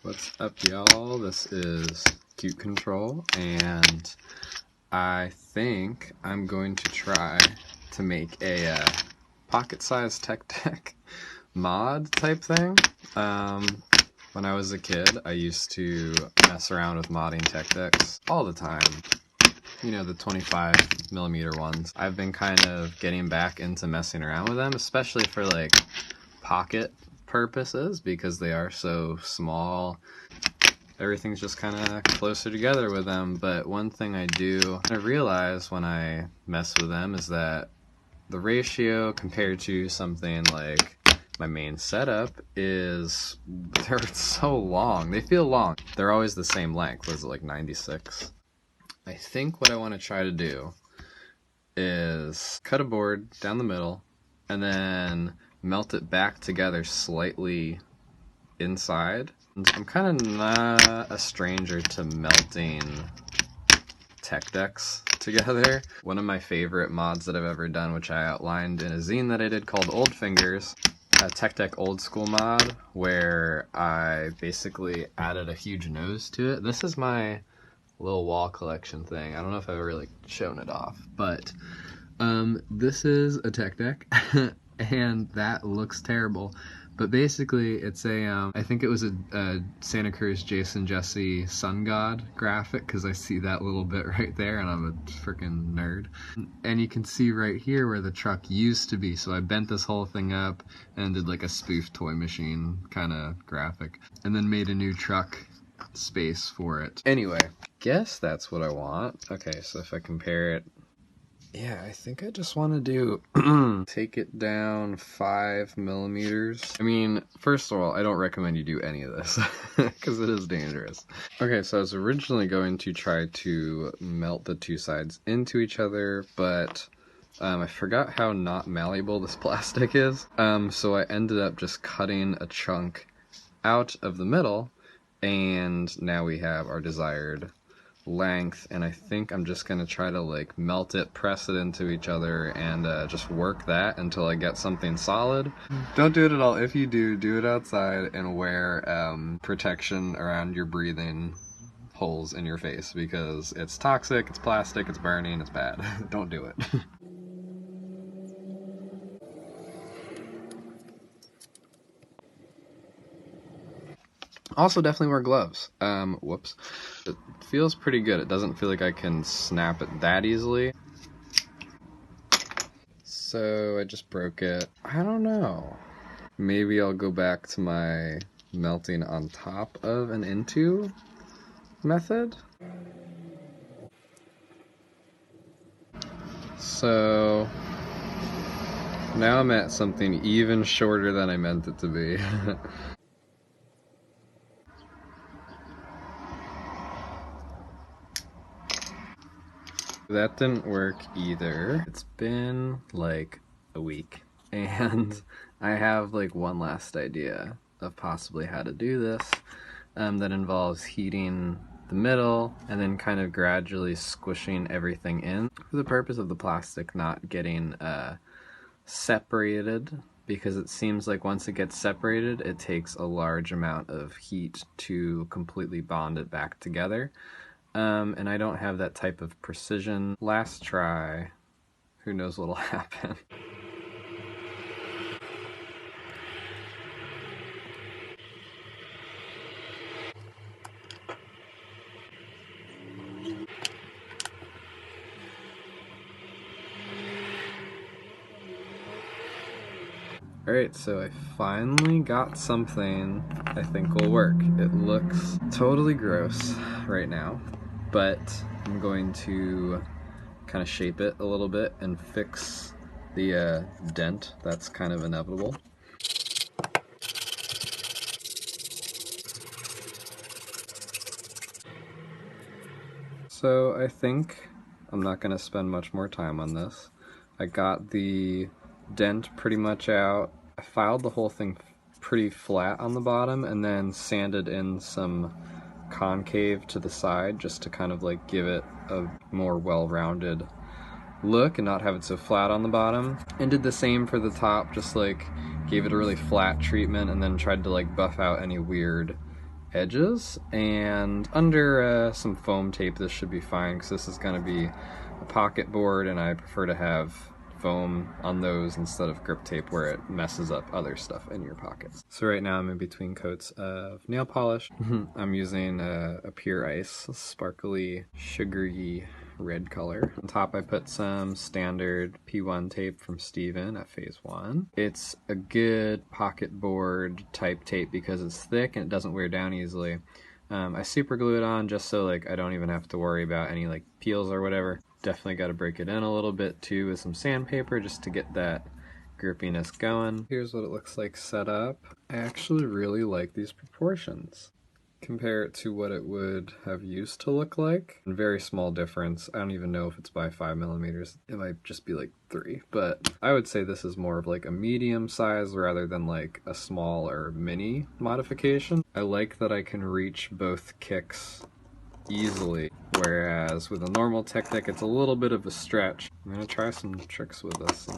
What's up, y'all? This is Cute Control, and I think I'm going to try to make a pocket-sized tech deck mod type thing. When I was a kid, I used to mess around with modding tech decks all the time. You know, the 25mm ones. I've been kind of getting back into messing around with them, especially for like pocket purposes, because they are so small. Everything's just kind of closer together with them. But one thing I realize when I mess with them is that the ratio compared to something like my main setup is they're so long. They feel long. They're always the same length. Was it like 96? I think what I want to try to do is cut a board down the middle and then melt it back together slightly inside. I'm kind of not a stranger to melting tech decks together. One of my favorite mods that I've ever done, which I outlined in a zine that I did called Old Fingers, a tech deck old school mod where I basically added a huge nose to it. This is my little wall collection thing. I don't know if I've ever like shown it off, but this is a tech deck and that looks terrible. But basically, it's a, I think it was a Santa Cruz Jason Jesse Sun God graphic, because I see that little bit right there, and I'm a freaking nerd. And you can see right here where the truck used to be, so I bent this whole thing up and did like a spoof toy machine kind of graphic, and then made a new truck space for it. Anyway, guess that's what I want. Okay, so if I compare it, yeah, I think I just want to do take it down 5mm. I mean, first of all, I don't recommend you do any of this because it is dangerous. Okay, so I was originally going to try to melt the two sides into each other, but I forgot how not malleable this plastic is. So I ended up just cutting a chunk out of the middle, and now we have our desired length, and I think I'm just gonna try to like melt it, press it into each other, and just work that until I get something solid. Don't do it at all. If you do it outside and wear protection around your breathing holes in your face, because it's toxic, it's plastic, it's burning, it's bad. Don't do it. Also, definitely wear gloves. Whoops. It feels pretty good. It doesn't feel like I can snap it that easily. So I just broke it. I don't know. Maybe I'll go back to my melting on top of and into method. So now I'm at something even shorter than I meant it to be. That didn't work either. It's been like a week, and I have like one last idea of possibly how to do this that involves heating the middle and then kind of gradually squishing everything in for the purpose of the plastic not getting separated, because it seems like once it gets separated, it takes a large amount of heat to completely bond it back together. And I don't have that type of precision. Last try, who knows what'll happen. Alright, so I finally got something I think will work. It looks totally gross right now, but I'm going to kind of shape it a little bit and fix the dent that's kind of inevitable. So I think I'm not going to spend much more time on this. I got the dent pretty much out. I filed the whole thing pretty flat on the bottom and then sanded in some concave to the side just to kind of like give it a more well-rounded look and not have it so flat on the bottom. And did the same for the top, just like gave it a really flat treatment and then tried to like buff out any weird edges, and under some foam tape this should be fine, because this is going to be a pocket board and I prefer to have foam on those instead of grip tape where it messes up other stuff in your pockets. So right now I'm in between coats of nail polish. I'm using a Pure Ice sparkly sugary red color. On top I put some standard P1 tape from Steven at Phase 1. It's a good pocket board type tape because it's thick and it doesn't wear down easily. I super glue it on just so like I don't even have to worry about any like peels or whatever. Definitely got to break it in a little bit too with some sandpaper just to get that grippiness going. Here's what it looks like set up. I actually really like these proportions. Compare it to what it would have used to look like. Very small difference. I don't even know if it's by 5mm. It might just be like 3, but I would say this is more of like a medium size rather than like a small or mini modification. I like that I can reach both kicks easily, whereas with a normal tech deck it's a little bit of a stretch. I'm gonna try some tricks with this.